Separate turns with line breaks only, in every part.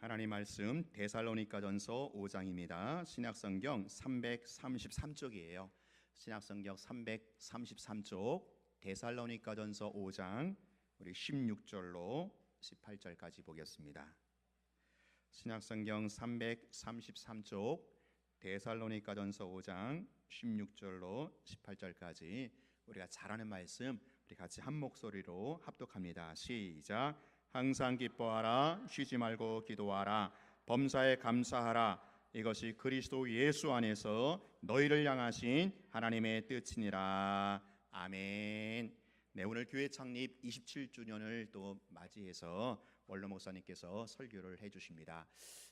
하나님 말씀 데살로니가전서 5장입니다. 신약성경 333쪽이에요. 신약성경 333쪽 데살로니가전서 5장 우리 16절로 18절까지 보겠습니다. 신약성경 333쪽 데살로니가전서 5장 16절로 18절까지 우리가 잘 아는 말씀 우리 같이 한 목소리로 합독합니다. 시작. 항상 기뻐하라. 쉬지 말고 기도하라. 범사에 감사하라. 이것이 그리스도 예수 안에서 너희를 향하신 하나님의 뜻이니라. 아멘. 네, 오늘 교회 창립 27주년을 또 맞이해서 원로 목사님께서 설교를 해주십니다.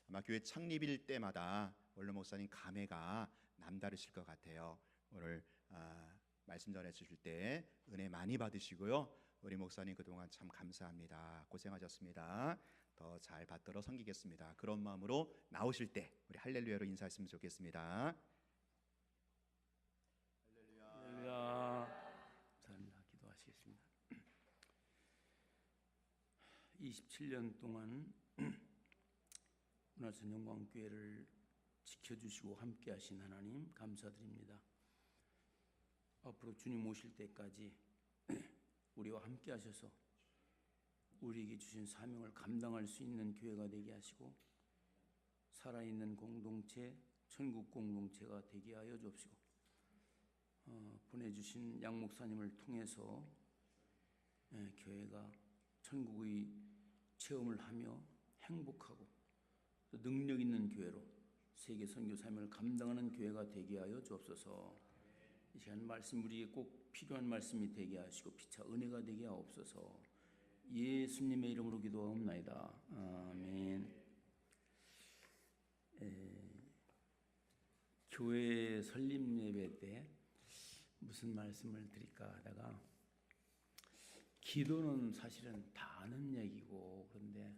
아마 교회 창립일 때마다 원로 목사님 감회가 남다르실 것 같아요. 오늘 말씀 전해 주실 때 은혜 많이 받으시고요. 우리 목사님 그동안 참 감사합니다. 고생하셨습니다. 더 잘 받들어 섬기겠습니다. 그런 마음으로 나오실 때 우리 할렐루야로 인사했으면 좋겠습니다.
할렐루야. 감사합니다. 기도하시겠습니다. 27년 동안 문화선 영광교회를 지켜주시고 함께하신 하나님 감사드립니다. 앞으로 주님 오실 때까지 우리와 함께 하셔서 우리에게 주신 사명을 감당할 수 있는 교회가 되게 하시고 살아있는 공동체, 천국 공동체가 되게 하여 주옵시고 보내주신 양 목사님을 통해서 교회가 천국의 체험을 하며 행복하고 또 능력 있는 교회로 세계 선교 사명을 감당하는 교회가 되게 하여 주옵소서. 이 시간 말씀 우리에게 꼭 필요한 말씀이 되게 하시고 피차 은혜가 되게 하옵소서. 예수님의 이름으로 기도하옵나이다. 아멘. 교회 설립 예배 때 무슨 말씀을 드릴까 하다가 기도는 사실은 다 아는 얘기고 그런데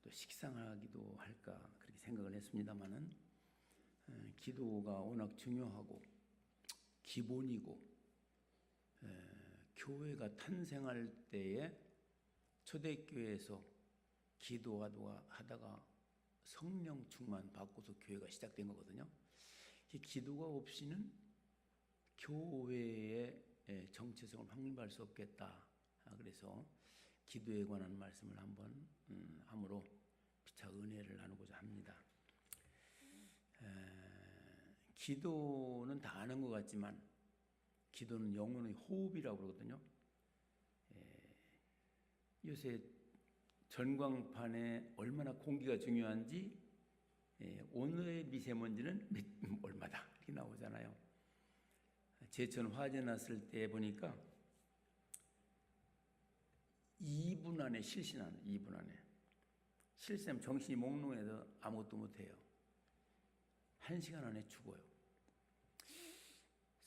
또 식상하기도 할까 그렇게 생각을 했습니다마는 기도가 워낙 중요하고 기본이고 교회가 탄생할 때에 초대교회에서 기도하다가 성령 충만 받고서 교회가 시작된 거거든요. 기도가 없이는 교회의 정체성을 확립할 수 없겠다. 그래서 기도에 관한 말씀을 한번 함으로 피차 은혜를 나누고자 합니다. 기도는 다 아는 것 같지만 기도는 영혼의 호흡이라고 그러거든요. 요새 전광판에 얼마나 공기가 중요한지 오늘의 미세먼지는 얼마다 이렇게 나오잖아요. 제천 화재 났을 때 보니까 2분 안에 실신하는 2분 안에 실시하면 정신이 몽롱해서 아무것도 못해요. 1시간 안에 죽어요.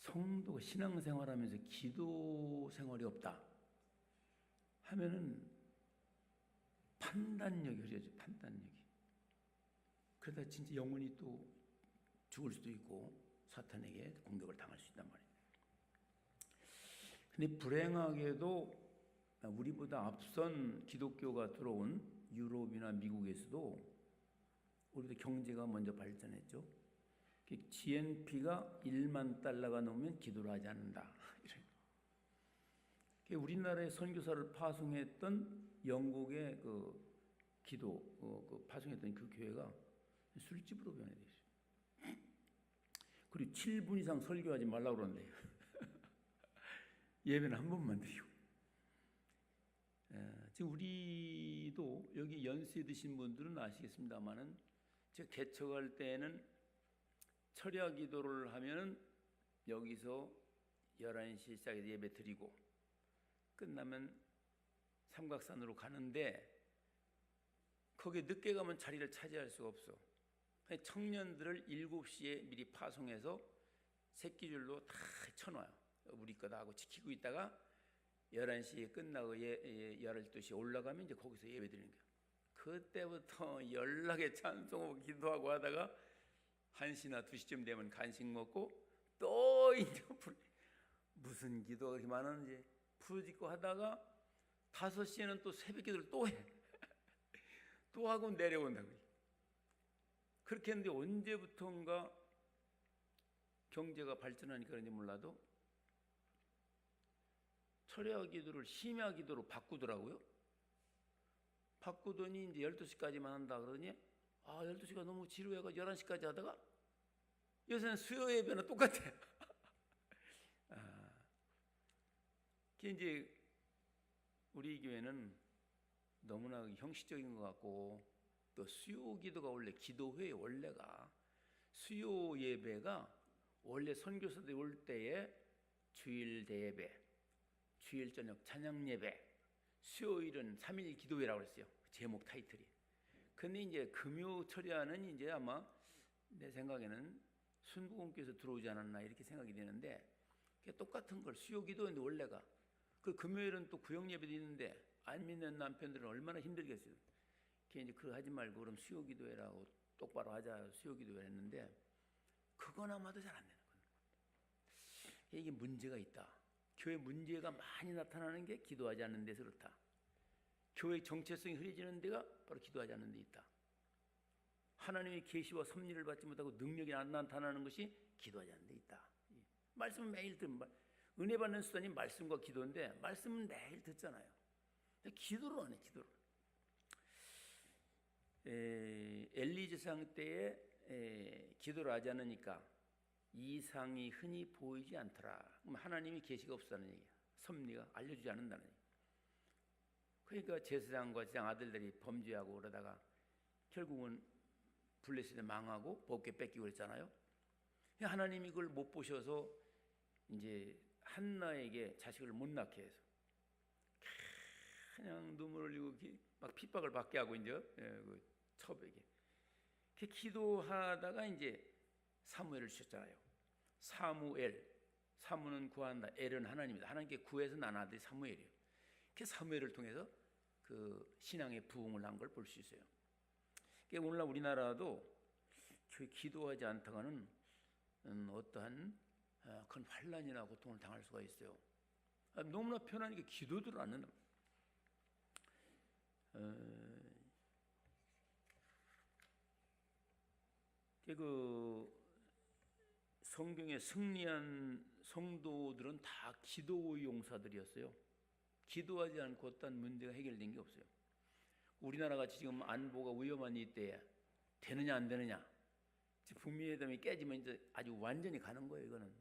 성도가 신앙생활하면서 기도 생활이 없다 하면은 판단력이 흐려져. 판단력이. 그러다 진짜 영혼이 또 죽을 수도 있고 사탄에게 공격을 당할 수 있단 말이에요. 근데 불행하게도 우리보다 앞선 기독교가 들어온 유럽이나 미국에서도 우리도 경제가 먼저 발전했죠. GNP가 1만 달러가 넘으면 기도를 하지 않는다. 우리나라의 선교사를 파송했던 영국의 그 기도 파송했던 그 교회가 술집으로 변해져 있어요. 그리고 7분 이상 설교하지 말라고 그러는데 예배는 한 번만 드리고. 지금 우리도 여기 연세 드신 분들은 아시겠습니다만은 제가 개척할 때는 철야 기도를 하면은 여기서 11시에 시작해서 예배 드리고 끝나면 삼각산으로 가는데 거기에 늦게 가면 자리를 차지할 수가 없어. 청년들을 7시에 미리 파송해서 새끼줄로 다 쳐놔요. 우리 거다 하고 지키고 있다가 11시에 끝나고 12시에 올라가면 이제 거기서 예배 드리는 거예요. 그때부터 연락에 찬송하고 기도하고 하다가 1시나 2시쯤 되면 간식 먹고 또 이제 무슨 기도가 그렇게 많은지 부르짖고 하다가 5시에는 또 새벽 기도를 또 해. 또 하고 내려온다고요. 그렇게 했는데 언제부턴가 경제가 발전하니까 그런지 몰라도 철야 기도를 심야 기도로 바꾸더라고요. 바꾸더니 이제 12시까지만 한다 그러더니 12시가 너무 지루해가 11시까지 하다가 요새는 수요 예배는 똑같아. 그게 이제 우리 교회는 너무나 형식적인 것 같고 또 수요 기도가 원래 기도회의 원래가 수요 예배가 원래 선교사들이 올 때에 주일 대예배, 주일 저녁 찬양 예배, 수요일은 3일 기도회라고 그랬어요. 제목 타이틀이. 근데 이제 금요 철야는 이제 아마 내 생각에는 순복음교에서 들어오지 않았나 이렇게 생각이 되는데 똑같은 걸 수요 기도인데 원래가 그 금요일은 또 구역 예배도 있는데 안 믿는 남편들은 얼마나 힘들겠어요. 그게 이제 그거 하지 말고 그럼 수요 기도회라고 똑바로 하자 수요 기도회 했는데 그거나마도 잘 안 되는 거예요. 이게 문제가 있다. 교회 문제가 많이 나타나는 게 기도하지 않는 데서 그렇다. 교회 정체성이 흐려지는 데가 바로 기도하지 않는 데 있다. 하나님의 계시와 섭리를 받지 못하고 능력이 안 나타나는 것이 기도하지 않는 데 있다. 말씀은 매일 듣는 은혜 받는 수단이 말씀과 기도인데 말씀은 매일 듣잖아요. 근데 기도를 안 해. 기도를. 엘리 제사장 때에 기도를 하지 않으니까 이상이 흔히 보이지 않더라. 그럼 하나님이 계시가 없다는 얘기야. 섭리가 알려주지 않는다는 얘기야. 그러니까 제사장과 제사장 아들들이 범죄하고 그러다가 결국은 블레셋에 망하고 법궤 뺏기고 그랬잖아요. 하나님이 그걸 못 보셔서 이제 한나에게 자식을 못 낳게 해서 그냥 눈물 흘리고 막 핍박을 받게 하고 이제 그 첩에게 기도하다가 이제 사무엘을 주셨잖아요. 사무는 구한다. 엘은 하나님이다. 하나님께 구해서 난 아들이 사무엘이에요. 그 사무엘을 통해서 그 신앙의 부흥을 한 걸 볼 수 있어요. 오늘날 우리나라도 기도하지 않다가는 어떠한 큰 환난이나 고통을 당할 수가 있어요. 너무나 편하니까 기도들을 안 한다. 그 성경에 승리한 성도들은 다 기도 용사들이었어요. 기도하지 않고 어떤 문제가 해결된 게 없어요. 우리나라 같이 지금 안보가 위험한 이때에 되느냐 안 되느냐, 북미 회담이 깨지면 이제 아주 완전히 가는 거예요. 이거는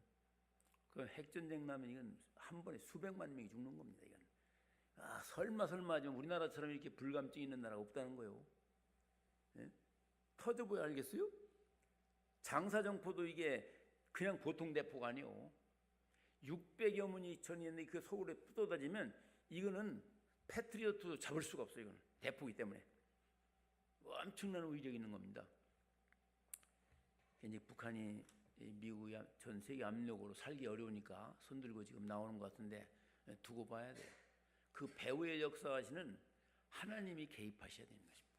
그 핵전쟁 나면 이건 한 번에 수백만 명이 죽는 겁니다. 이건 설마 좀 우리나라처럼 이렇게 불감증 있는 나라가 없다는 거예요. 예? 터져보야 알겠어요? 장사정포도 이게 그냥 보통 대포가 아니요. 600여 문이 전이었는데 그 서울에 쏟아지면 이거는 패트리어트도 잡을 수가 없어요. 이거는 대포기 때문에 엄청난 위력이 있는 겁니다. 이제 북한이 미국이 전 세계 압력으로 살기 어려우니까 손들고 지금 나오는 것 같은데 두고 봐야 돼요. 그 배후의 역사하시는 하나님이 개입하셔야 되는 것입니다.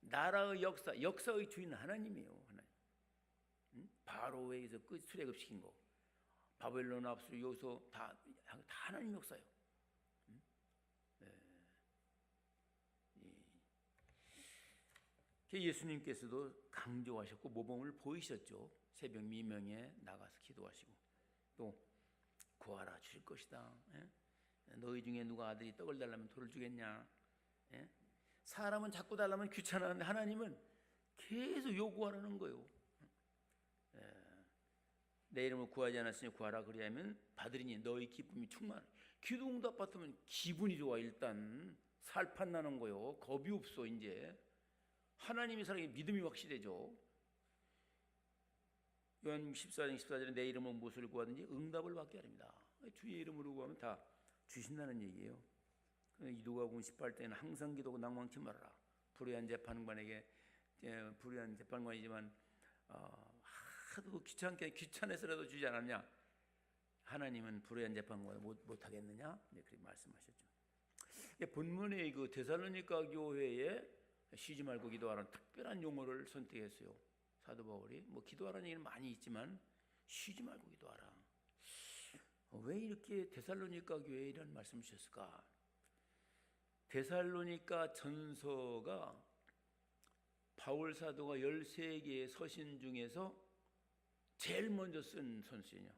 나라의 역사의 주인은 하나님이에요. 하나님. 바로에게서 끝 출애굽시킨 거, 바벨론 압수 여기서 다 하나님 역사예요. 예수님께서도 강조하셨고 모범을 보이셨죠. 새벽 미명에 나가서 기도하시고 또 구하라 주실 것이다. 너희 중에 누가 아들이 떡을 달라면 돌을 주겠냐. 사람은 자꾸 달라면 귀찮아하는데 하나님은 계속 요구하라는 거예요. 내 이름을 구하지 않았으니 구하라 그리하면 받으리니 너희 기쁨이 충만해. 기도 응답 받으면 기분이 좋아. 일단 살판 나는 거요. 겁이 없어. 이제 하나님이 살아계 믿음이 확실해져. 요한 14장 14절에 내 이름으로 무엇을 구하든지 응답을 받게 하립니다. 주의 이름으로 구하면 다 주신다는 얘기예요. 이도가군 18때는 항상 기도하고 낭망치 말아라. 불의한 재판관에게 불의한 재판관이지만 하도 귀찮아서라도 주지 않았냐. 하나님은 불의한 재판관을 못하겠느냐. 그렇게 말씀하셨죠. 본문의 그 데살로니가 교회에 쉬지 말고 기도하라는 특별한 용어를 선택했어요. 사도 바울이 기도하라는 얘기는 많이 있지만 쉬지 말고 기도하라. 왜 이렇게 데살로니가 교회에 이런 말씀을 주셨을까? 데살로니가 전서가 바울 사도가 13개의 서신 중에서 제일 먼저 쓴 서신이요.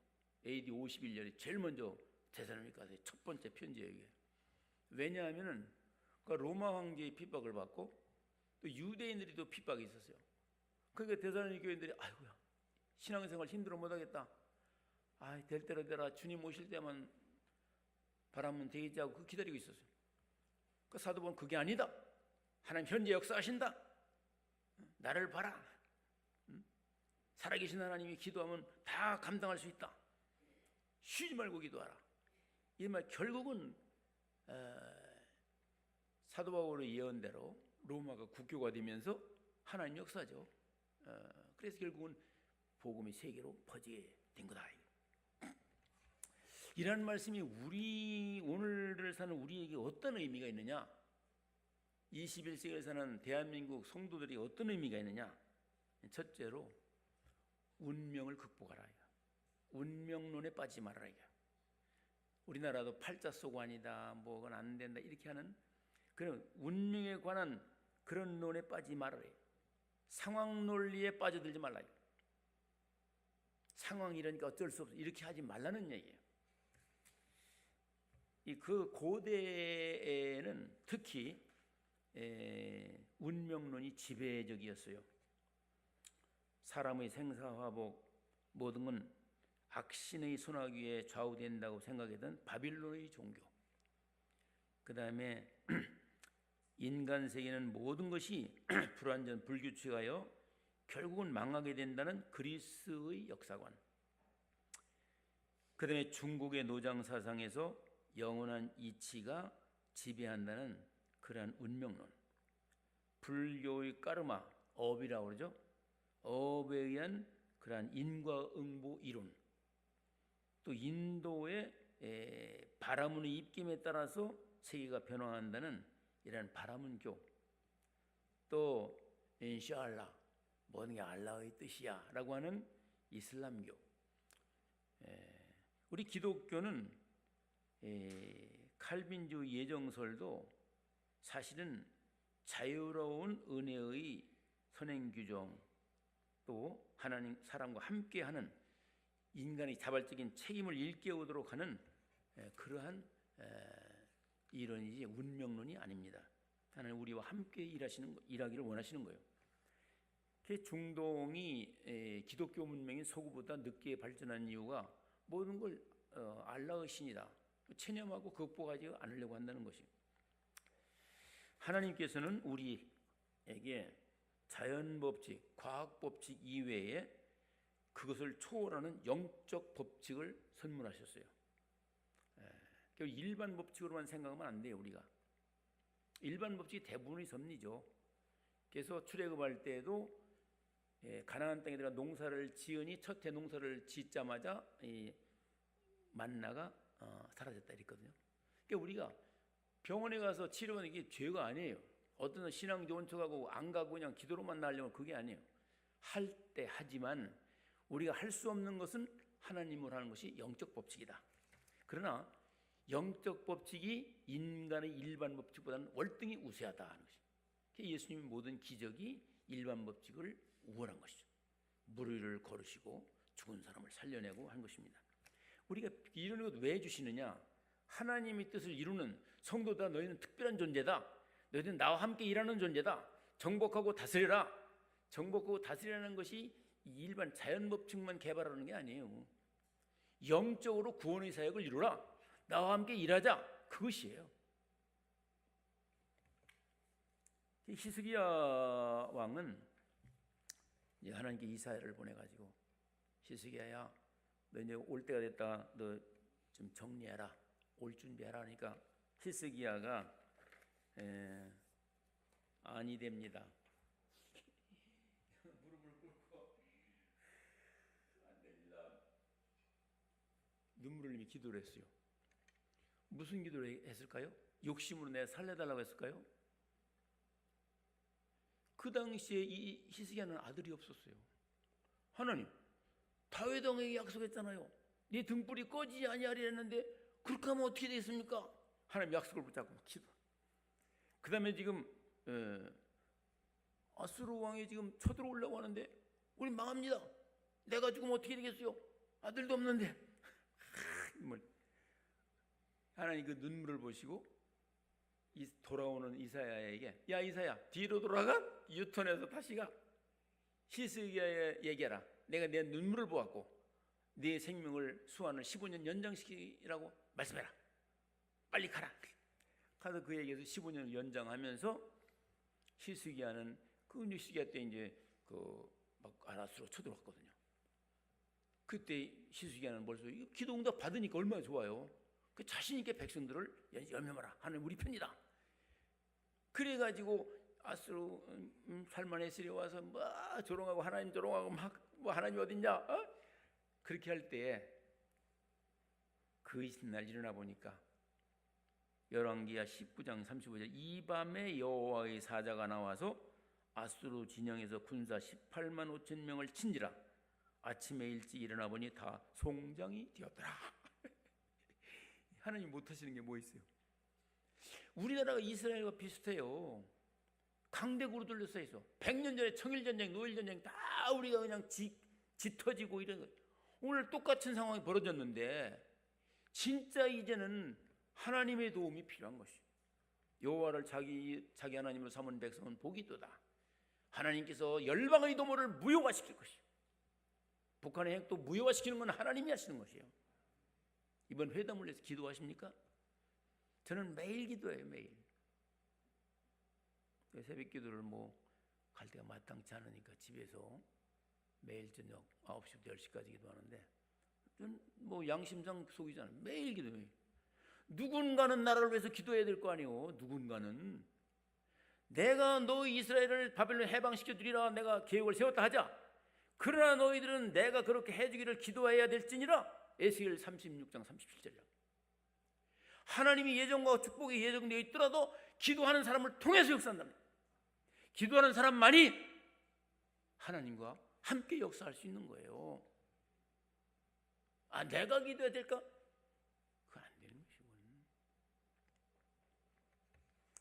AD 51년에 제일 먼저 데살로니가서의 첫 번째 편지예요. 이게. 왜냐하면은 그러니까 로마 황제의 핍박을 받고 또 유대인들이 또 핍박이 있었어요. 그러니까 데살로니가 교인들이 아이고야 신앙생활 힘들어 못하겠다. 될 대로 되라. 주님 오실 때만 바라면 되겠지 하고 기다리고 있었어요. 그 사도 보면 그게 아니다. 하나님 현재 역사하신다. 나를 봐라. 살아계신 하나님이 기도하면 다 감당할 수 있다. 쉬지 말고 기도하라. 이 말 결국은 사도 바울의 예언대로 로마가 국교가 되면서 하나님 역사죠. 그래서 결국은 복음이 세계로 퍼지게 된 거다. 이런 말씀이 오늘을 사는 우리에게 어떤 의미가 있느냐? 21세기에 사는 대한민국 성도들이 어떤 의미가 있느냐? 첫째로 운명을 극복하라. 운명론에 빠지지 말아라. 우리나라도 팔자소관이다, 뭐건 안 된다 이렇게 하는 그런 운명에 관한 그런 논에 빠지지 말아라. 상황 논리에 빠져들지 말라. 상황이라니까 어쩔 수 없어 이렇게 하지 말라는 얘기예요. 그 고대에는 특히 운명론이 지배적이었어요. 사람의 생사화복 모든 건 악신의 손아귀에 좌우된다고 생각했던 바빌론의 종교. 그 다음에 인간 세계는 모든 것이 불완전 불규칙하여 결국은 망하게 된다는 그리스의 역사관. 그 다음에 중국의 노장 사상에서 영원한 이치가 지배한다는 그러한 운명론. 불교의 까르마, 업이라고 그러죠. 업에 의한 그러한 인과응보 이론. 또 인도의 바라문의 입김에 따라서 세계가 변화한다는 이런 바라문교. 또 인샤알라, 모든 게 알라의 뜻이야 라고 하는 이슬람교. 우리 기독교는 칼빈주의 예정설도 사실은 자유로운 은혜의 선행규정, 또 하나님 사람과 함께하는 인간의 자발적인 책임을 일깨우도록 하는 그러한 이론이지 운명론이 아닙니다. 하나님 우리와 함께 일하기를 원하시는 거예요. 중동이 기독교 문명인 서구보다 늦게 발전한 이유가 모든 걸 알라의 신이다 체념하고 극복하지 않으려고 한다는 것이. 하나님께서는 우리에게 자연 법칙, 과학 법칙 이외에 그것을 초월하는 영적 법칙을 선물하셨어요. 일반 법칙으로만 생각하면 안 돼요. 우리가 일반 법칙이 대부분의 섭리죠. 그래서 출애굽할 때도 가나안 땅에 들어가 농사를 지으니 첫 해 농사를 짓자마자 만나가 사라졌다 이랬거든요. 그러니까 우리가 병원에 가서 치료하는 게 죄가 아니에요. 어떤 신앙 좋은 척하고 안 가고 그냥 기도로만 나려면 그게 아니에요. 할 때 하지만 우리가 할 수 없는 것은 하나님으로 하는 것이 영적 법칙이다. 그러나 영적 법칙이 인간의 일반 법칙보다는 월등히 우세하다 하는 것이죠. 예수님의 모든 기적이 일반 법칙을 우월한 것이죠. 무리를 걸으시고 죽은 사람을 살려내고 한 것입니다. 우리가 이런 것 왜 주시느냐? 하나님의 뜻을 이루는 성도다. 너희는 특별한 존재다. 너희는 나와 함께 일하는 존재다. 정복하고 다스려라. 정복하고 다스리라는 것이 일반 자연 법칙만 개발하는 게 아니에요. 영적으로 구원의 사역을 이루라. 나와 함께 일하자. 그것이에요. 히스기야 왕은 하나님께 이사야를 보내가지고 히스기야야, 너 이제 올 때가 됐다. 너 좀 정리해라. 올 준비해라 하니까 히스기야가 아니 됩니다. 무릎을 꿇고 안 됩니다. 눈물을 흘리며 기도를 했어요. 무슨 기도를 했을까요? 욕심으로 내 살려달라고 했을까요? 그 당시에 이 히스기야는 아들이 없었어요. 하나님, 다윗 왕에게 약속했잖아요. 네 등불이 꺼지지 아니하리라 했는데 그렇게 하면 어떻게 되겠습니까? 하나님 약속을 붙잡고 기도. 그 다음에 지금 아수르 왕이 지금 쳐들어오려고 하는데 우리 망합니다. 내가 죽으면 어떻게 되겠어요? 아들도 없는데. 하나님 그 눈물을 보시고 돌아오는 이사야에게, 야 이사야, 뒤로 돌아가, 유턴해서 다시 가. 히스기야에 얘기하라. 내가 내 눈물을 보았고 네 생명을 수완을 15년 연장시키라고 말씀해라. 빨리 가라. 가서 그에게서 15년을 연장하면서 히스기야는 그 히스기야 때 이제 막 아라스로 쳐들어왔거든요. 그때 히스기야는 벌써 기도응답 받으니까 얼마나 좋아요. 그 자신 있게 백성들을 열매마라. 하나님 우리 편이다. 그래가지고 아수르 살만에스리 와서 막 조롱하고 하나님 조롱하고 막 뭐 하나님 어딨냐? 그렇게 할 때에 그 이튿날 일어나 보니까 열왕기야 19장 35절 이 밤에 여호와의 사자가 나와서 아수르 진영에서 군사 18만 5천 명을 친지라. 아침에 일찍 일어나 보니 다 송장이 되었더라. 하나님 못하시는 게 뭐 있어요? 우리나라가 이스라엘과 비슷해요. 강대국으로 둘러싸여 있어. 100년 전에 청일전쟁, 노일전쟁 다 우리가 그냥 짙어지고 이런 거. 오늘 똑같은 상황이 벌어졌는데 진짜 이제는 하나님의 도움이 필요한 것이에요. 여호와를 자기 하나님으로 삼은 백성은 복이 있도다. 하나님께서 열방의 도모를 무효화시킬 것이에요. 북한의 핵도 무효화시키는 건 하나님이 하시는 것이에요. 이번 회담을 위해서 기도하십니까? 저는 매일 기도해요. 매일. 새벽 기도를 갈 때가 마땅치 않으니까 집에서 매일 저녁 9시부터 10시까지 기도하는데 저는 양심상 속이잖아요. 매일 기도해요. 누군가는 나라를 위해서 기도해야 될 거 아니에요. 누군가는 내가 너 이스라엘을 바벨론 해방시켜 주리라 내가 계획을 세웠다 하자. 그러나 너희들은 내가 그렇게 해주기를 기도해야 될지니라. 에스겔 36장 37절이야. 하나님이 예정과 축복이 예정되어 있더라도 기도하는 사람을 통해서 역사한다는 거예요. 기도하는 사람만이 하나님과 함께 역사할 수 있는 거예요. 내가 기도해야 될까? 그건 안 되는 것이군.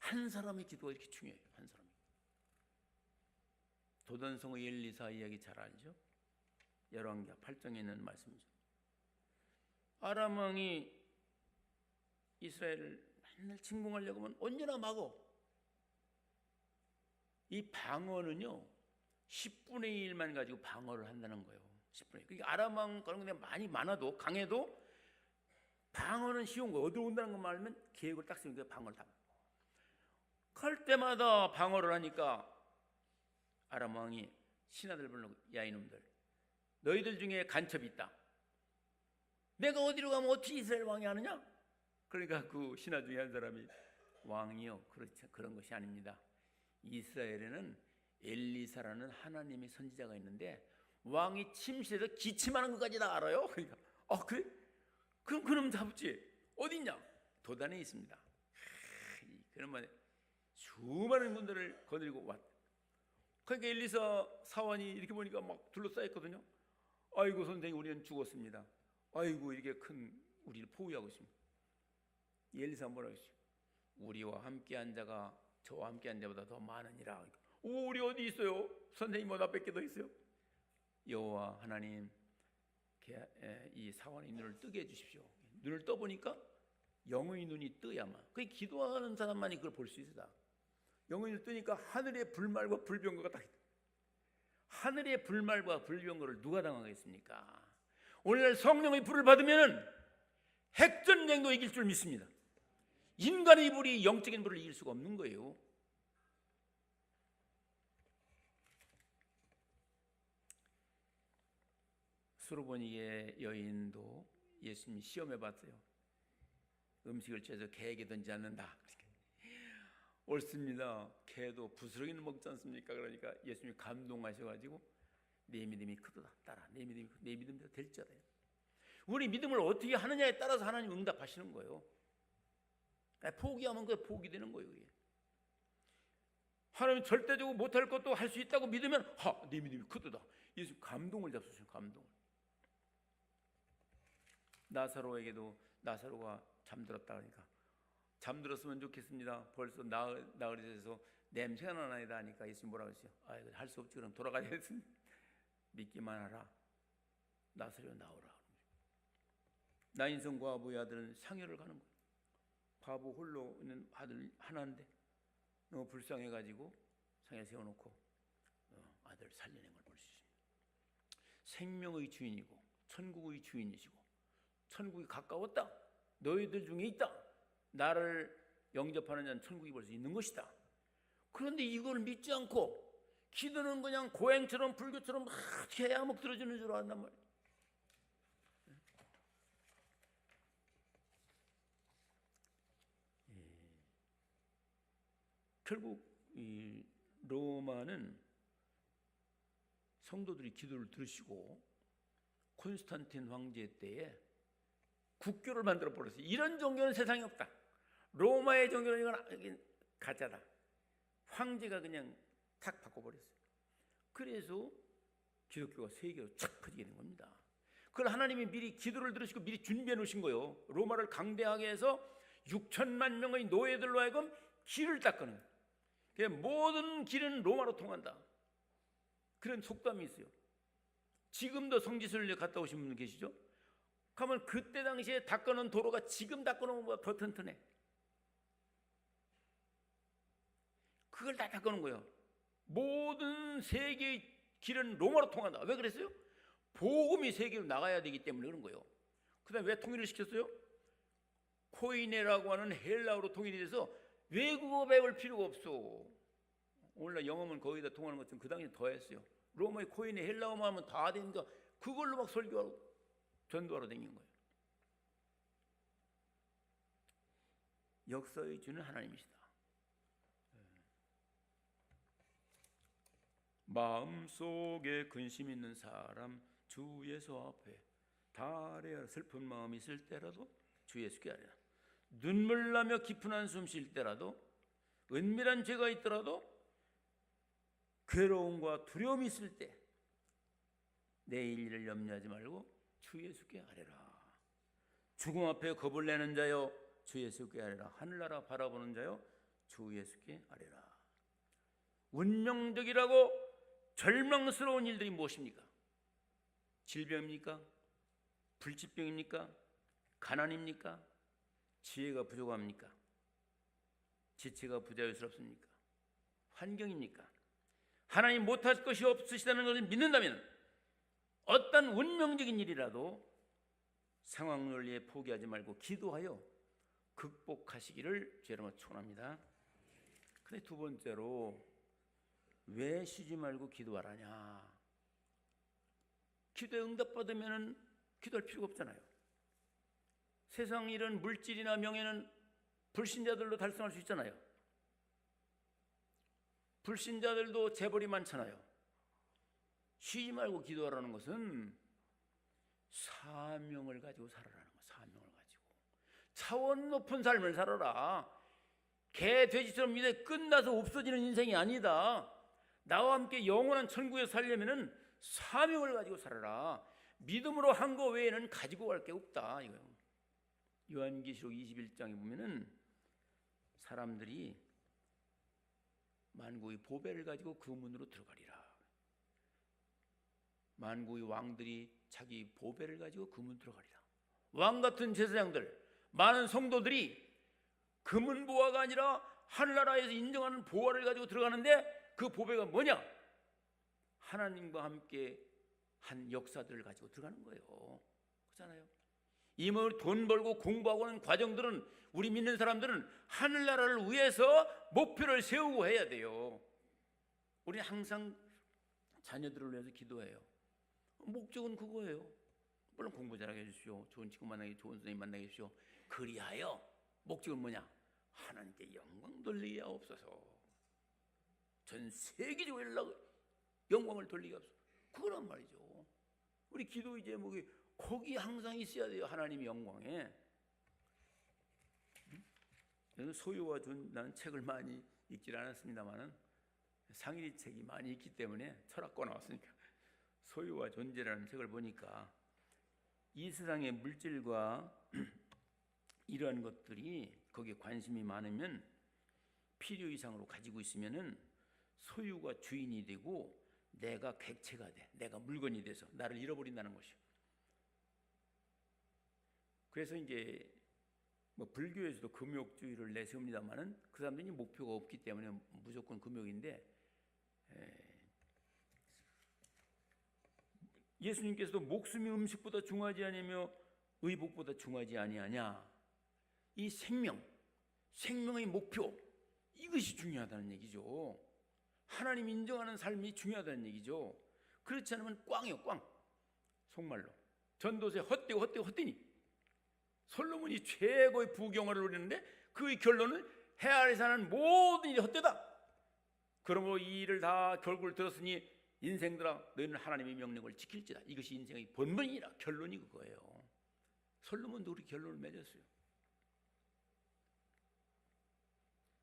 한 사람의 기도가 이렇게 중요해요. 한 사람이. 도단성의 엘리사 이야기 잘 알죠? 열왕기하 8장에 있는 말씀이죠. 아람 왕이 이스라엘을 맨날 침공하려고 하면 언제나 막어. 이 방어는요 10분의 1만 가지고 방어를 한다는 거예요. 10분의 1. 그러니까 아람 왕 그런 게 많이 많아도 강해도 방어는 쉬운 거예요. 어디로 온다는 것만 알면 계획을 딱 세우니까 방어를 다. 갈 때마다 방어를 하니까 아람 왕이 신하들 불러고 야 이놈들 너희들 중에 간첩이 있다. 내가 어디로 가면 어떻게 이스라엘 왕이 하느냐? 그러니까 그 신하 중에 한 사람이 왕이요 그렇죠. 그런 것이 아닙니다. 이스라엘에는 엘리사라는 하나님의 선지자가 있는데 왕이 침실에서 기침하는 것까지 다 알아요. 그러니까 그래? 그럼 그놈 잡지 어딨냐? 도단에 있습니다. 그러면 수많은 군대를 거느리고 왔다. 그러니까 엘리사 사원이 이렇게 보니까 막 둘러싸였거든요. 아이고 선생님 우리는 죽었습니다. 아이고 이렇게 큰 우리를 포위하고 있습니다. 엘리사 뭐라고 했어요? 우리와 함께한 자가 저와 함께한 자보다 더 많으니라. 우리 어디 있어요? 선생님 뭐 나밖에 더 있어요? 여호와 하나님 이 사원의 눈을 뜨게 해주십시오. 눈을 떠보니까 영의 눈이 뜨야만. 그 기도하는 사람만이 그걸 볼 수 있다. 영의 눈을 뜨니까 하늘의 불말과 불병거가 딱 있다. 하늘의 불말과 불병거를 누가 당하겠습니까? 오늘날 성령의 불을 받으면 핵전쟁도 이길 줄 믿습니다. 인간의 불이 영적인 불을 이길 수가 없는 거예요. 수로보니의 여인도 예수님이 시험해 봤어요. 음식을 째서 개에게 던지지 않는다. 옳습니다. 개도 부스러기는 먹지 않습니까? 그러니까 예수님이 감동하셔가지고 내 믿음이 크도다. 따라 내 믿음대로 될지어다. 우리 믿음을 어떻게 하느냐에 따라서 하나님 응답하시는 거예요. 포기하면 그게 포기되는 거예요. 그게. 하나님 절대적으로 못할 것도 할 수 있다고 믿으면 내 믿음이 크도다. 예수 감동을 잡수시는 감동을. 나사로에게도 나사로가 잠들었다 그러니까 잠들었으면 좋겠습니다. 벌써 나흘이 돼서 냄새가 나나이다 하니까 예수님 뭐라고 했어요? 아, 이거 할 수 없지. 그럼 돌아가야 돼. 믿기만 하라. 나사렛 나오라. 나인성 과부의 아들은 상여를 가는 거예요. 과부 홀로 있는 아들 하나인데 너무 불쌍해가지고 상에 세워놓고 아들 살려낸 걸 볼 수 있습니다. 생명의 주인이고 천국의 주인이시고 천국이 가까웠다. 너희들 중에 있다. 나를 영접하는 자는 천국이 벌써 있는 것이다. 그런데 이걸 믿지 않고 기도는 그냥 고행처럼 불교처럼 막 해야 막 들어주는 줄 알았단 말이에요. 결국 이 로마는 성도들이 기도를 들으시고 콘스탄틴 황제 때에 국교를 만들어 버렸어요. 이런 종교는 세상에 없다. 로마의 종교는 이건 가짜다. 황제가 그냥 탁 바꿔버렸어요. 그래서 기독교가 세계로 착 퍼지게 된 겁니다. 그걸 하나님이 미리 기도를 들으시고 미리 준비해 놓으신 거예요. 로마를 강대하게 해서 6천만 명의 노예들로 하여금 길을 닦는 거예요. 모든 길은 로마로 통한다. 그런 속담이 있어요. 지금도 성지순례 갔다 오신 분 계시죠? 가면 그때 당시에 닦아놓은 도로가 지금 닦아놓은 것보다 더 튼튼해. 그걸 다 닦아놓은 거예요. 모든 세계의 길은 로마로 통한다. 왜 그랬어요? 복음이 세계로 나가야 되기 때문에 그런 거예요. 그 다음에 왜 통일을 시켰어요? 코이네라고 하는 헬라어로 통일이 돼서 외국어 배울 필요가 없어. 오늘날 영어면 거의 다 통하는 것처럼 그 당시에 더 했어요. 로마의 코이네 헬라어만 하면 다 되니까 그걸로 막 설교하고 전도하러 다닌 거예요. 역사의 주는 하나님이시다. 마음속에 근심 있는 사람 주 예수 앞에 달에 슬픈 마음이 있을 때라도 주 예수께 하리라. 눈물 나며 깊은 한숨 쉴 때라도 은밀한 죄가 있더라도 괴로움과 두려움이 있을 때 내일 일을 염려하지 말고 주 예수께 아뢰라. 죽음 앞에 겁을 내는 자여 주 예수께 아뢰라. 하늘나라 바라보는 자여 주 예수께 아뢰라. 운명적이라고 절망스러운 일들이 무엇입니까? 질병입니까? 불치병입니까? 가난입니까? 지혜가 부족합니까? 지체가 부자유스럽습니까? 환경입니까? 하나님 못할 것이 없으시다는 것을 믿는다면 어떤 운명적인 일이라도 상황 논리에 포기하지 말고 기도하여 극복하시기를 주 여러분 축원합니다. 그런데 두 번째로 왜 쉬지 말고 기도하라냐? 기도에 응답받으면 기도할 필요가 없잖아요. 세상 일은 물질이나 명예는 불신자들도 달성할 수 있잖아요. 불신자들도 재벌이 많잖아요. 쉬지 말고 기도하라는 것은 사명을 가지고 살아라는 거예요. 사명을 가지고 차원 높은 삶을 살아라. 개, 돼지처럼 이제 끝나서 없어지는 인생이 아니다. 나와 함께 영원한 천국에 살려면은 사명을 가지고 살아라. 믿음으로 한 거 외에는 가지고 갈 게 없다 이거예요. 요한계시록 21장에 보면은 사람들이 만국의 보배를 가지고 그 문으로 들어가리라. 만국의 왕들이 자기 보배를 가지고 그 문 들어가리라. 왕 같은 제사장들, 많은 성도들이 금은 보화가 아니라 하늘나라에서 인정하는 보화를 가지고 들어가는데 그 보배가 뭐냐? 하나님과 함께 한 역사들을 가지고 들어가는 거예요. 그렇잖아요. 이 돈 벌고 공부하고 하는 과정들은 우리 믿는 사람들은 하늘나라를 위해서 목표를 세우고 해야 돼요. 우리는 항상 자녀들을 위해서 기도해요. 목적은 그거예요. 물론 공부 잘하게 해주십시오. 좋은 친구 만나게, 좋은 선생님 만나게 해주십시오. 그리하여 목적은 뭐냐? 하나님께 영광 돌리게 하옵소서. 전 세계적으로 영광을 돌리게 하옵소서. 그거란 말이죠. 우리 기도 제목이 거기 항상 있어야 돼요. 하나님 영광에. 저는 소유와 존라는 책을 많이 읽질 않았습니다만은 상일이 책이 많이 있기 때문에 철학과 나왔으니까 소유와 존재라는 책을 보니까 이 세상의 물질과 이러한 것들이 거기에 관심이 많으면 필요 이상으로 가지고 있으면은 소유가 주인이 되고 내가 객체가 돼. 내가 물건이 돼서 나를 잃어버린다는 것이요. 그래서 이제 뭐 불교에서도 금욕주의를 내세웁니다만은 그 사람들이 목표가 없기 때문에 무조건 금욕인데, 예수님께서도 목숨이 음식보다 중하지 아니며 의복보다 중하지 아니하냐. 이 생명의 목표, 이것이 중요하다는 얘기죠. 하나님 인정하는 삶이 중요하다는 얘기죠. 그렇지 않으면 꽝이요, 꽝. 속말로 전도서에 헛되니 솔로몬이 최고의 부경화를 누리는데 그의 결론은 해 아래 사는 모든 일이 헛되다. 그러므로 이 일을 다 결국을 들었으니 인생들아 너희는 하나님의 명령을 지킬지다. 이것이 인생의 본문이라, 결론이 그거예요. 솔로몬도 우리 결론을 맺었어요.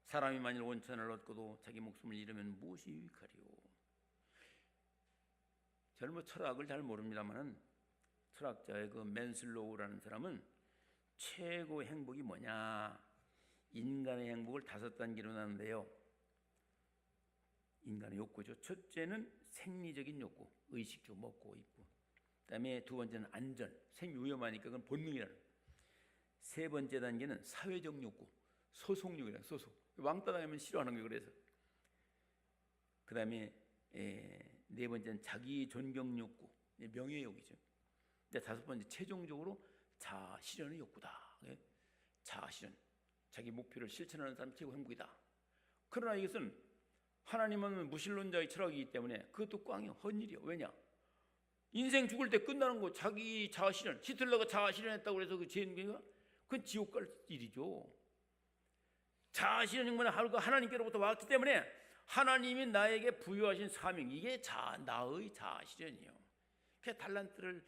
사람이 만일 원천을 얻고도 자기 목숨을 잃으면 무엇이 유익하리요. 저는 뭐 철학을 잘 모릅니다만은 철학자의 그 맨슬로우라는 사람은 최고의 행복이 뭐냐, 인간의 행복을 5단계로 나누는데요. 인간의 욕구죠. 첫째는 생리적인 욕구, 의식적 먹고 입고. 그다음에 두 번째는 안전, 생이 위험하니까 그건 본능이라는. 세 번째 단계는 사회적 욕구, 소속욕이라는, 소속. 왕따 당하면 싫어하는 거예요. 그래서 그다음에 네 번째는 자기 존경 욕구, 명예욕이죠. 다섯 번째 최종적으로 자아 실현의 욕구다. 자아 실현, 자기 목표를 실천하는 사람이 최고 행복이다. 그러나 이것은 하나님은 무신론자의 철학이기 때문에 그것도 꽝이요, 헛일이요. 왜냐? 인생 죽을 때 끝나는 거, 자기 자아 실현. 히틀러가 자아 실현했다고 해서 그 죄인가? 그건 지옥 갈 일이죠. 자아 실현인 건 하나님께로부터 왔기 때문에 하나님이 나에게 부여하신 사명, 이게 나의 자아 실현이에요. 그래서 달란트를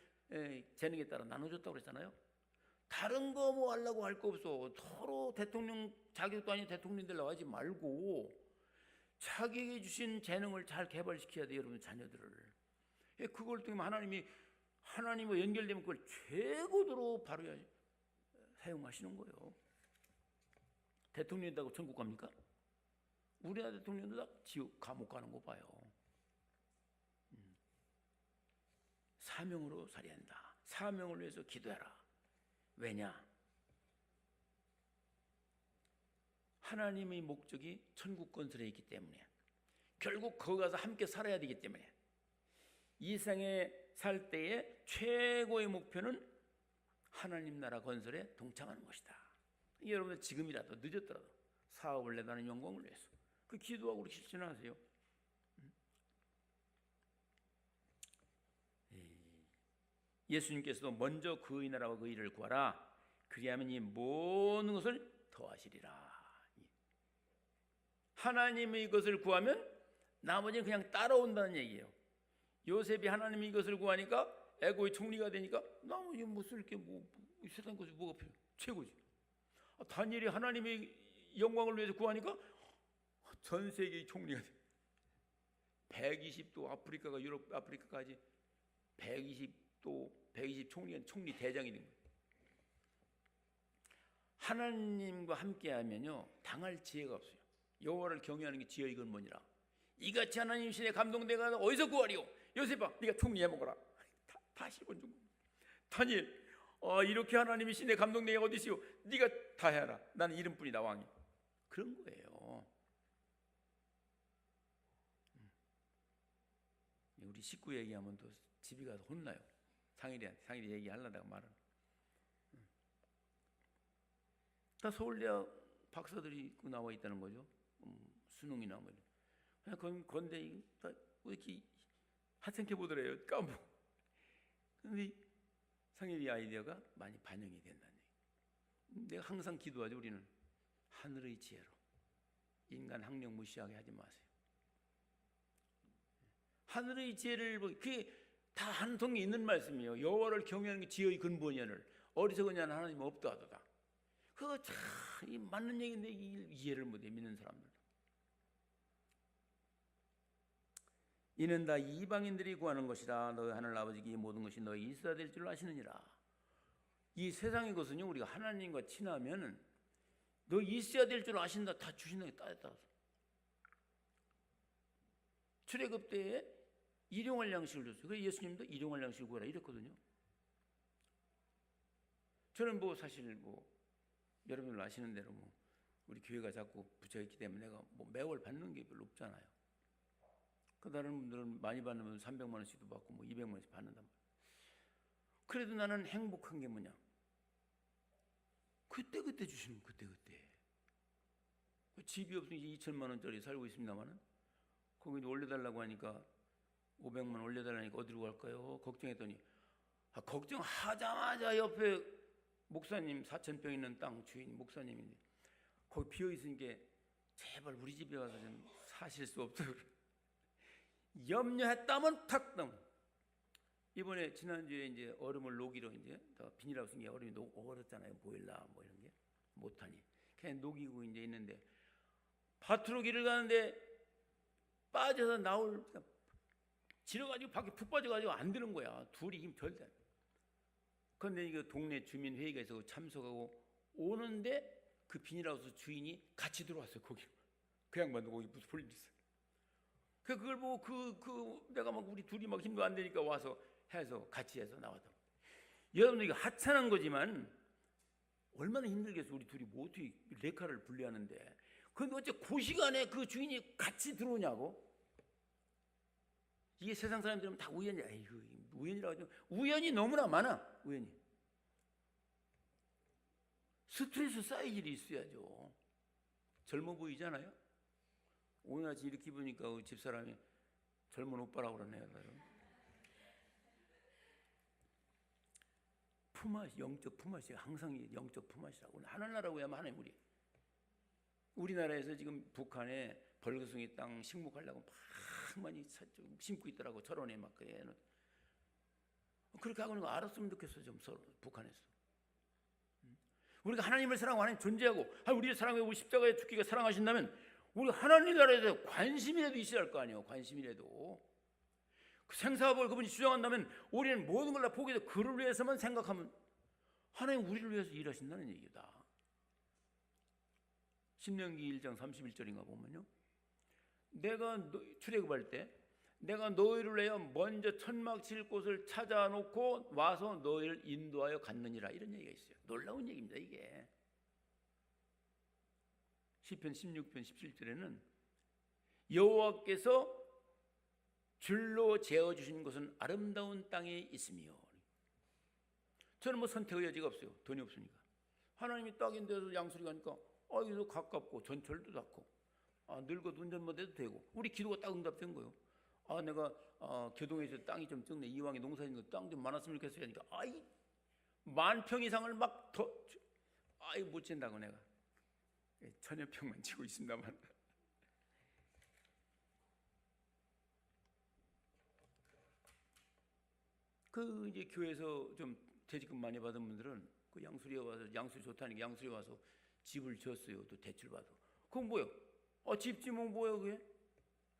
재능에 따라 나눠줬다고 그랬잖아요. 다른 거 뭐 하려고 할 거 없어. 서로 대통령 자격도 아닌 대통령 되려고 하지 말고 자기에게 주신 재능을 잘 개발시켜야 돼요, 여러분 자녀들을. 그걸 통해 하나님과 연결되면 그걸 최고로 바로 사용하시는 거예요. 대통령이 된다고 천국 갑니까? 우리나라 대통령도 다 지옥, 감옥 가는 거 봐요. 사명으로 살아야 한다. 사명을 위해서 기도해라. 왜냐? 하나님의 목적이 천국 건설에 있기 때문에, 결국 거기 가서 함께 살아야 되기 때문에, 이 세상에 살 때의 최고의 목표는 하나님 나라 건설에 동참하는 것이다. 여러분들 지금이라도 늦었더라도 사업을 내다는 영광을 위해서 그 기도하고 그렇게 실천하세요. 예수님께서도 먼저 그의 나라와 그 일을 구하라. 그리하면 이 모든 것을 더하시리라. 하나님의 것을 구하면 나머지는 그냥 따라온다는 얘기예요. 요셉이 하나님의 것을 구하니까 애고의 총리가 되니까 나머지 뭐 쓸 게 세상 것이 뭐가 필요해? 최고지. 다니엘이 하나님의 영광을 위해서 구하니까 전 세계의 총리가 돼. 120도 아프리카가 유럽 아프리카까지 120도 120 총리 대장이 된 거예요. 하나님과 함께하면요 당할 지혜가 없어요. 여호와를 경외하는 게 지혜의 근본이라. 이같이 하나님 신에 감동되가 어디서 구하리오? 요셉아, 네가 총리해 먹어라. 다 실권 준 거예요. 다니엘, 이렇게 하나님이 신에 감동되가 어디 있어요? 네가 다 해라. 나는 이름뿐이다 왕이. 그런 거예요. 우리 식구 얘기하면 또 집에 가서 혼나요. 상일이 얘기하려다가 말은. 다 서울대학 박사들이 나와 있다는 거죠. 수능이나 뭐. 그냥 건대 다 이렇게 하찮게 보더래요. 까먹. 근데 상일이 아이디어가 많이 반영이 된다는 얘기. 내가 항상 기도하죠. 우리는 하늘의 지혜로 인간 학력 무시하게 하지 마세요. 하늘의 지혜를 그게 다 한 통에 있는 말씀이에요. 여호와를 경외하는 게 지혜의 근본이야를. 어리석은 자는 하나님 없다 하도다. 그거 참 맞는 얘기인데 이해를 못해 믿는 사람들. 이는 다 이방인들이 구하는 것이라. 너희 하늘 아버지께 이 모든 것이 너희 있어야 될 줄 아시느니라. 이 세상의 것은요 우리가 하나님과 친하면 너 있어야 될 줄 아신다. 다 주신다. 따뜻하다. 출애굽 때에 일용할 양식을 줬어요. 그래서 예수님도 일용할 양식을 구하라 이랬거든요. 저는 뭐 사실 뭐 여러분들 아시는 대로 뭐 우리 교회가 자꾸 부처있기 때문에 내가 뭐 매월 받는 게 별로 없잖아요. 그 다른 분들은 많이 받으면 300만 원씩도 받고 뭐 200만 원씩 받는단 말이에요. 그래도 나는 행복한 게 뭐냐? 그때 주시면 그때. 집이 없으니 2천만 원짜리 살고 있습니다만은 거기 올려달라고 하니까 500만 원 올려달라니까 어디로 갈까요? 걱정했더니 걱정하자마자 옆에 목사님 4,000평 있는 땅 주인 목사님인데 거기 비어 있으니까 제발 우리 집에 와서 좀 사실 수 없도록 염려했다면 탁 넘. 이번에 지난주에 이제 얼음을 녹이러 이제 비닐하우스 게 얼음이 얼었잖아요. 보일라 뭐 이런 게 못하니 그냥 녹이고 이제 있는데 밭으로 길을 가는데 빠져서 나올 지려가지고 밖에 푹 빠져가지고 안 되는 거야. 둘이 힘 절대 안 돼. 그런데 이거 동네 주민 회의가 있어서 참석하고 오는데 그 비닐하우스 주인이 같이 들어왔어요. 거기 그 양반도 거기 무슨 볼일 있어요. 그걸 보고 내가 막 우리 둘이 막 힘도 안 되니까 와서 해서 같이 해서 나왔다. 여러분들 이거 하찮은 거지만 얼마나 힘들겠어. 우리 둘이 뭐 어떻게 레카를 분리하는데. 그런데 어째 그 시간에 그 주인이 같이 들어오냐고. 이게 세상 사람들은 다 우연이야. 에이구, 우연이라고 하죠. 우연이 너무나 많아. 우연이. 스트레스 쌓일 일이 있어야죠. 젊어 보이잖아요. 오늘 아침 이렇게 보니까 집사람이 젊은 오빠라고 그러네요. 품앗이, 영적 품앗이 항상 영적 품앗이라고. 하늘나라고 하면 하나님 우리나라에서 지금 북한에 벌거숭이 땅 식목하려고 막 많이 심고 있더라고. 철원에 막 그렇게 하고 알았으면 좋겠어. 좀 서로 북한에서 우리가 하나님을 사랑하고 하나님 존재하고 우리를 사랑하고 우리 십자가에 죽기가 사랑하신다면 우리 하나님 나라에서 관심이라도 있어야 할 거 아니에요. 관심이라도. 그 생사복을 그분이 주장한다면 우리는 모든 걸 다 포기해서 그를 위해서만 생각하면 하나님 우리를 위해서 일하신다는 얘기다. 신명기 1장 31절인가 보면요. 내가 출애굽할 때 내가 너희를 위하여 먼저 천막 칠 곳을 찾아놓고 와서 너희를 인도하여 갔느니라 이런 얘기가 있어요. 놀라운 얘기입니다. 이게 시편 16편 17절에는 여호와께서 줄로 재어주신 것은 아름다운 땅에 있으며. 저는 뭐 선택의 여지가 없어요. 돈이 없으니까. 하나님이 딱인데서 양수리 가니까 여기서 가깝고 전철도 닿고 늙어도 운전 못해도 되고 우리 기도가 딱 응답된 거예요. 내가 교동에서 땅이 좀 적네. 이왕에 농사짓는 거 땅 좀 많았으면 좋겠어요. 하니까 10,000평 이상을 막 더 못 짓는다고 내가 1,000여 평만 치고 있습니다만. 그 이제 교회에서 좀 퇴직금 많이 받은 분들은 그 양수리에 와서 양수리 좋다니까 양수리에 와서 집을 지었어요. 또 대출 받아. 그건 뭐예요? 집 지면 뭐예요 그게?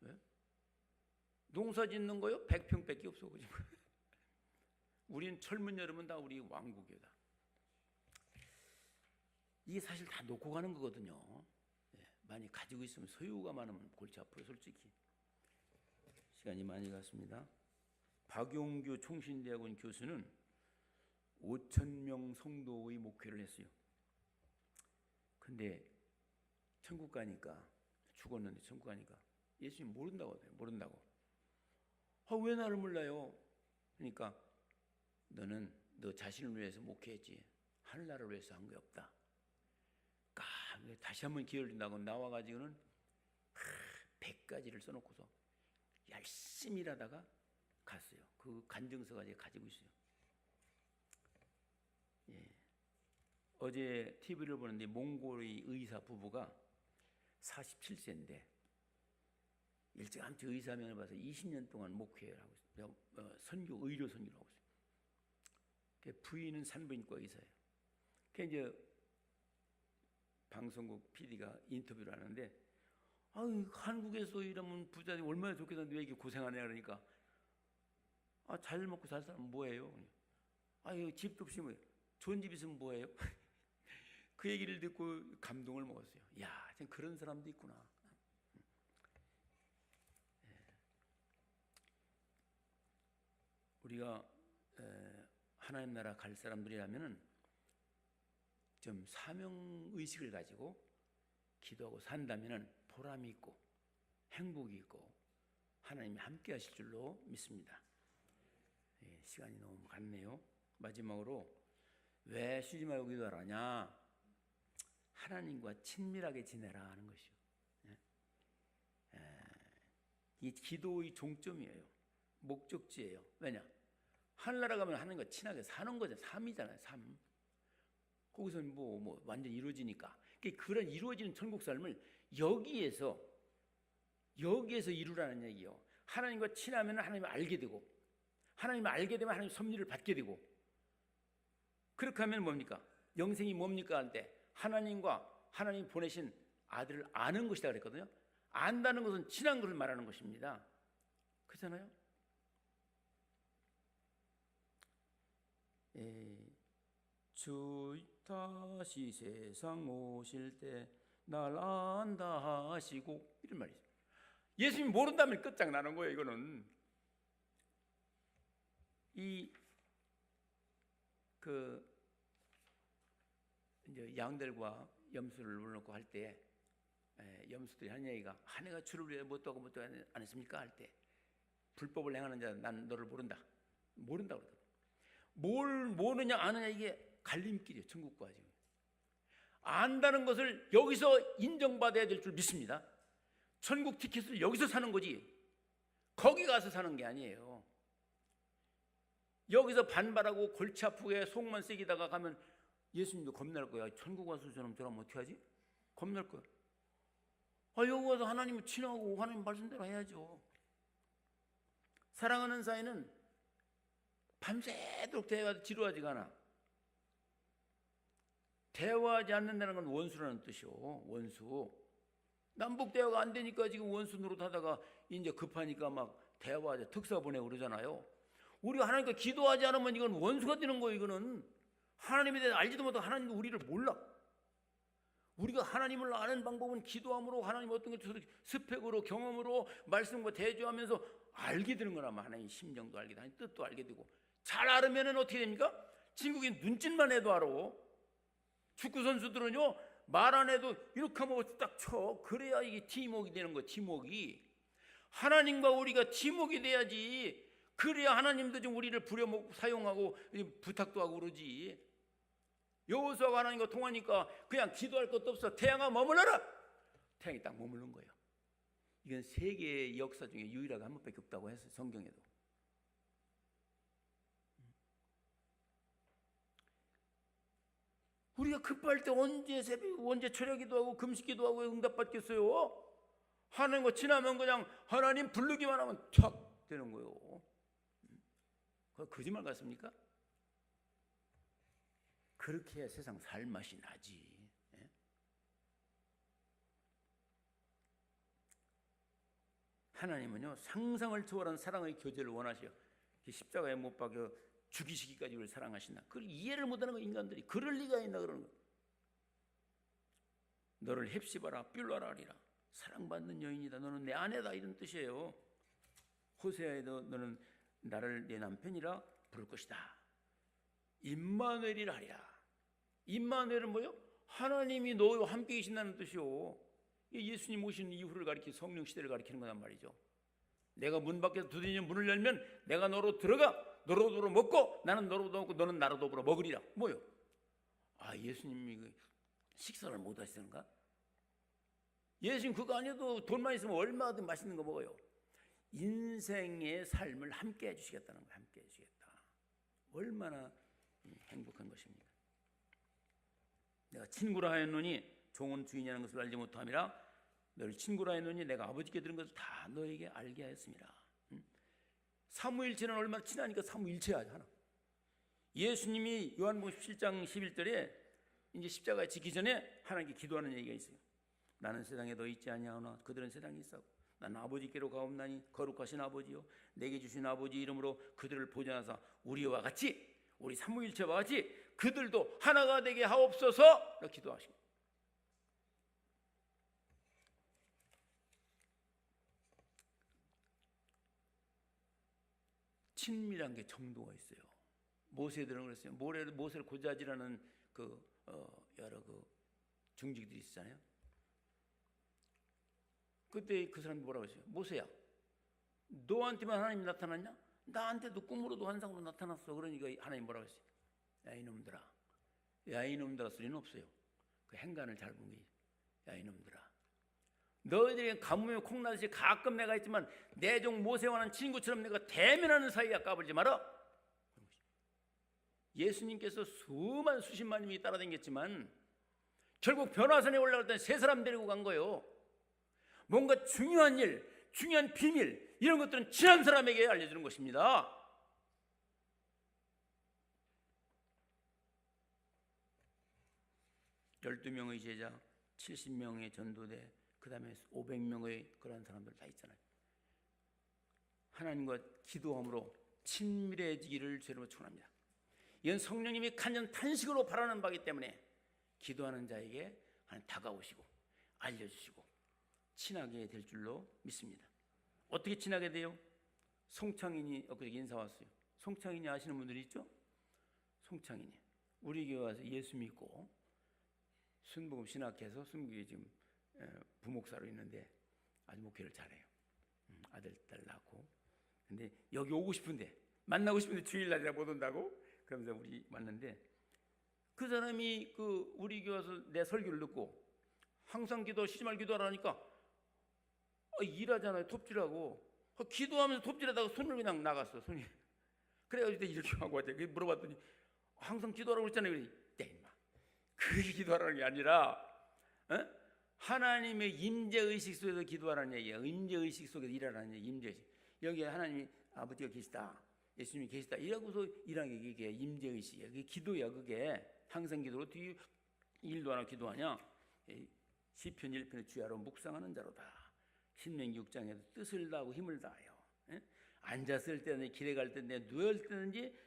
네? 농사 짓는 거요? 100평밖에 없어. 그지? 우리는 철문 열으면 다 우리 왕국이다. 이게 사실 다 놓고 가는 거거든요. 네, 많이 가지고 있으면 소유가 많으면 골치 아파요. 솔직히. 시간이 많이 갔습니다. 박용규 총신대학원 교수는 5,000명 성도의 목회를 했어요. 근데 천국 가니까 죽었는데 천국 가니까 예수님 모른다고 하대요. 모른다고. 왜 나를 몰라요? 그러니까 너는 너 자신을 위해서 목회했지 하늘나라를 위해서 한 게 없다. 다시 한번 기회를 준다고 나와가지고는 100가지를 써놓고서 열심히 일하다가 갔어요. 그 간증서가 이제 가지고 있어요. 예. 어제 TV를 보는데 몽골의 의사 부부가 47세인데 일찌감치 의사면을 봐서 20년 동안 목회를 하고 있어요. 선교, 의료 선교를 하고 있어요. 부인은 산부인과 의사예요. 이제 방송국 PD가 인터뷰를 하는데 한국에서 이러면 부자들이 얼마나 좋겠는데 왜 이렇게 고생하냐 그러니까 잘 먹고 살 사람은 뭐예요? 집도 없이 뭐예요? 좋은 집 있으면 뭐예요? 그 얘기를 듣고 감동을 먹었어요. 야, 참 그런 사람도 있구나. 우리가 하나님 나라 갈 사람들이라면은 좀 사명 의식을 가지고 기도하고 산다면은 보람이 있고 행복이 있고 하나님이 함께 하실 줄로 믿습니다. 시간이 너무 갔네요. 마지막으로 왜 쉬지 말고 기도하라냐? 하나님과 친밀하게 지내라 하는 것이요. 이 기도의 종점이에요. 목적지예요. 왜냐? 하늘나라 가면 하나님과 친하게 사는 거죠. 삶이잖아요. 삶. 거기서는 뭐 완전 이루어지니까. 그런 이루어지는 천국 삶을 여기에서 이루라는 얘기요. 하나님과 친하면 하나님을 알게 되고, 하나님을 알게 되면 하나님 섭리를 받게 되고, 그렇게 하면 뭡니까? 영생이 뭡니까? 할 때 하나님과 하나님 보내신 아들을 아는 것이다 그랬거든요. 안다는 것은 친한 것을 말하는 것입니다. 그렇잖아요? 주 다시 세상 오실 때 날 안다 하시고 이런 말이죠. 예수님이 모른다면 끝장나는 거예요. 이거는 이제 양들과 염소를 물어놓고 할 때 염소들이 하는 얘기가 내가 주를 위해 못하고 안 했습니까? 할 때 불법을 행하는 자 난 너를 모른다고 그러거든. 뭘 모르냐 아느냐 이게 갈림길이에요. 천국과 지금 안다는 것을 여기서 인정받아야 될 줄 믿습니다. 천국 티켓을 여기서 사는 거지 거기 가서 사는 게 아니에요. 여기서 반발하고 골치 아프게 속만 새기다가 가면 예수님도 겁날 거야. 천국 와서 저러면 어떻게 하지? 겁날 거야. 여기 와서 하나님 친하고 하나님 말씀대로 해야죠. 사랑하는 사이는 밤새도록 대화도 지루하지가 않아. 대화하지 않는다는 건 원수라는 뜻이요. 원수. 남북 대화가 안 되니까 지금 원수 노릇하다가 이제 급하니까 막 대화하자 특사 보내고 그러잖아요. 우리가 하나님께 기도하지 않으면 이건 원수가 되는 거예요. 이거는 하나님에 대해 알지도 못하고 하나님도 우리를 몰라. 우리가 하나님을 아는 방법은 기도함으로 하나님 어떤 것 스펙으로 경험으로 말씀과 대조하면서 알게 되는 거라면 하나님 심정도 알게 되고 하나님 뜻도 알게 되고 잘 알으면 어떻게 됩니까? 친구기 눈짓만 해도 알아. 축구 선수들은요 말 안 해도 이렇게 하면 딱 쳐. 그래야 이게 팀워크가 되는 거야. 팀워크가 하나님과 우리가 팀워크가 돼야지. 그래야 하나님도 좀 우리를 부려먹고 사용하고 부탁도 하고 그러지. 여호수아가 하나님과 통하니까 그냥 기도할 것도 없어. 태양아 머물러라. 태양이 딱 머무른 거예요. 이건 세계의 역사 중에 유일하게 한 번밖에 없다고 했어요. 성경에도. 우리가 급할 때 언제 새벽 언제 철야기도 하고 금식기도 하고 응답받겠어요? 하나님과 친하면 그냥 하나님 부르기만 하면 탁 되는 거예요. 그거 거짓말 같습니까? 그렇게 해야 세상 살맛이 나지. 하나님은요 상상을 초월한 사랑의 교제를 원하셔. 십자가에 못 박여 죽이시기까지 우리를 사랑하신다. 그걸 이해를 못하는 거 인간들이. 그럴 리가 있나 그러는 거. 너를 헵시바라 뷸라라 하리라. 사랑받는 여인이다. 너는 내 아내다. 이런 뜻이에요. 호세아에도 너는 나를 내 남편이라 부를 것이다. 임마누엘이라 하리라. 임마누엘은 뭐요? 하나님이 너와 함께 계신다는 뜻이요. 예수님 오신 이후를 가리키는 성령 시대를 가리키는 거란 말이죠. 내가 문 밖에서 두드리면 문을 열면 내가 너로 들어가 너로 더불어 먹고 나는 너로 더불어 먹고 너는 나로 더불어 먹으리라. 뭐요? 예수님이 식사를 못 하시는가? 예수님 그거 아니어도 돈만 있으면 얼마든 맛있는 거 먹어요. 인생의 삶을 함께 해주시겠다는 거예요. 함께 해주시겠다. 얼마나 행복한 것입니까? 내가 친구라 하였노니 종은 주인이라는 것을 알지 못함이라. 너를 친구라 했노니 내가 아버지께 들은 것을 다 너에게 알게 하였습니다. 사무일체는 얼마나 친하니까 사무일체야 하나. 예수님이 요한복음 17장 11절에 이제 십자가에 지기 전에 하나님께 기도하는 얘기가 있어요. 나는 세상에 너 있지 아니하오나 그들은 세상에 있어. 나는 아버지께로 가옵나니 거룩하신 아버지요 내게 주신 아버지 이름으로 그들을 보존하사 우리와 같이 우리 삼위일체와 같이 그들도 하나가 되게 하옵소서 이렇게 기도하십니다. 친밀한 게 정도가 있어요. 모세들은 그랬어요. 모세를 고자질하는 여러 중직들이 있잖아요. 그때 그 사람이 뭐라고 했어요? 모세야, 너한테만 하나님이 나타났냐? 나한테도 꿈으로도 환상으로 나타났어. 그러니까 하나님 뭐라고 했어요? 야 이놈들아, 야 이놈들아 소리는 없어요. 그 행간을 잘 본 게, 야 이놈들아, 너희들이 가뭄에 콩나듯이 가끔 내가 있지만 내 종 모세와는 친구처럼 내가 대면하는 사이야. 까불지 마라. 예수님께서 수십만님이 따라다녔지만 결국 변화산에 올라갈 때 세 사람 데리고 간 거예요. 뭔가 중요한 일, 중요한 비밀 이런 것들은 친한 사람에게 알려주는 것입니다. 열두 명의 제자, 70명의 전도대, 그 다음에 500명의 그런 사람들 다 있잖아요. 하나님과 기도함으로 친밀해지기를 주로 축원합니다. 이건 성령님이 간절 탄식으로 바라는 바이기 때문에 기도하는 자에게 다가오시고 알려주시고 친하게 될 줄로 믿습니다. 어떻게 친하게 돼요? 송창인이 엊그제 인사 왔어요. 송창인이 아시는 분들이 있죠? 송창인이 우리 교회 와서 예수 믿고 순복음 신학해서 순교에 지금 부목사로 있는데 아주 목회를 잘해요. 아들, 딸 낳고. 근데 여기 오고 싶은데, 만나고 싶은데 주일날이라 못 온다고? 그러면서 우리 왔는데, 그 사람이 우리 교회 와서 내 설교를 듣고 항상 쉬지 말고 기도하라니까 일하잖아요. 톱질하고. 기도하면서 톱질하다가 손을 그냥 나갔어. 손이. 그래가지고 이렇게 하고 왔대. 물어봤더니 항상 기도하라고 그랬잖아요. 그러니 임마, 그게 기도하라는 게 아니라 하나님의 임재의식 속에서 기도하라는 얘기예요. 임재의식 속에서 일하라는 얘기. 임재의식. 여기에 하나님이 아버지가 계시다, 예수님이 계시다 이라고서 일하는 게 이게 임재의식이에요. 그게 기도야. 그게 항상 기도로 뒤 일도 안 하고 기도하냐. 시편 1편에 주야로 묵상하는 자로다. 신명기 6장에도 뜻을 다하고 힘을 다하여 앉았을 때는 길에 갈 때는 누울 때든지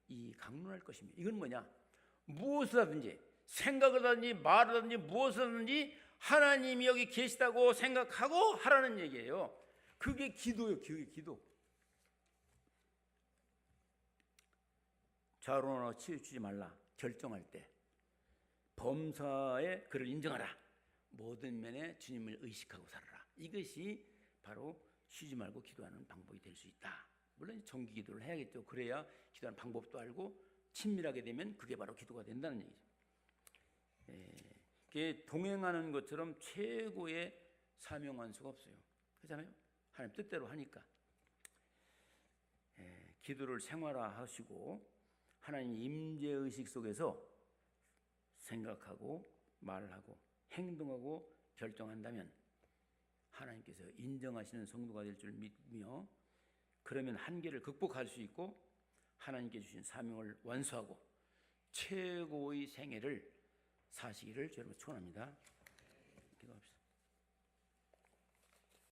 이 강론할 것입니다. 이건 뭐냐? 무엇을 하든지 생각을 하든지 말을 하든지 무엇을 하든지 하나님이 여기 계시다고 생각하고 하라는 얘기예요. 그게 기도예요. 그게 기도. 좌로나 치우치지 말라. 결정할 때 범사의 그를 인정하라. 모든 면에 주님을 의식하고 살아라. 이것이 바로 쉬지 말고 기도하는 방법이 될 수 있다. 물론 정기 기도를 해야겠죠. 그래야 기도하는 방법도 알고 친밀하게 되면 그게 바로 기도가 된다는 얘기죠. 그게 동행하는 것처럼 최고의 사명한 수가 없어요. 그렇잖아요. 하나님 뜻대로 하니까. 기도를 생활화하시고 하나님 임재의식 속에서 생각하고 말하고 행동하고 결정한다면 하나님께서 인정하시는 성도가 될 줄 믿으며, 그러면 한계를 극복할 수 있고 하나님께 주신 사명을 완수하고 최고의 생애를 사시기를 저는 축원합니다. 기도합시다.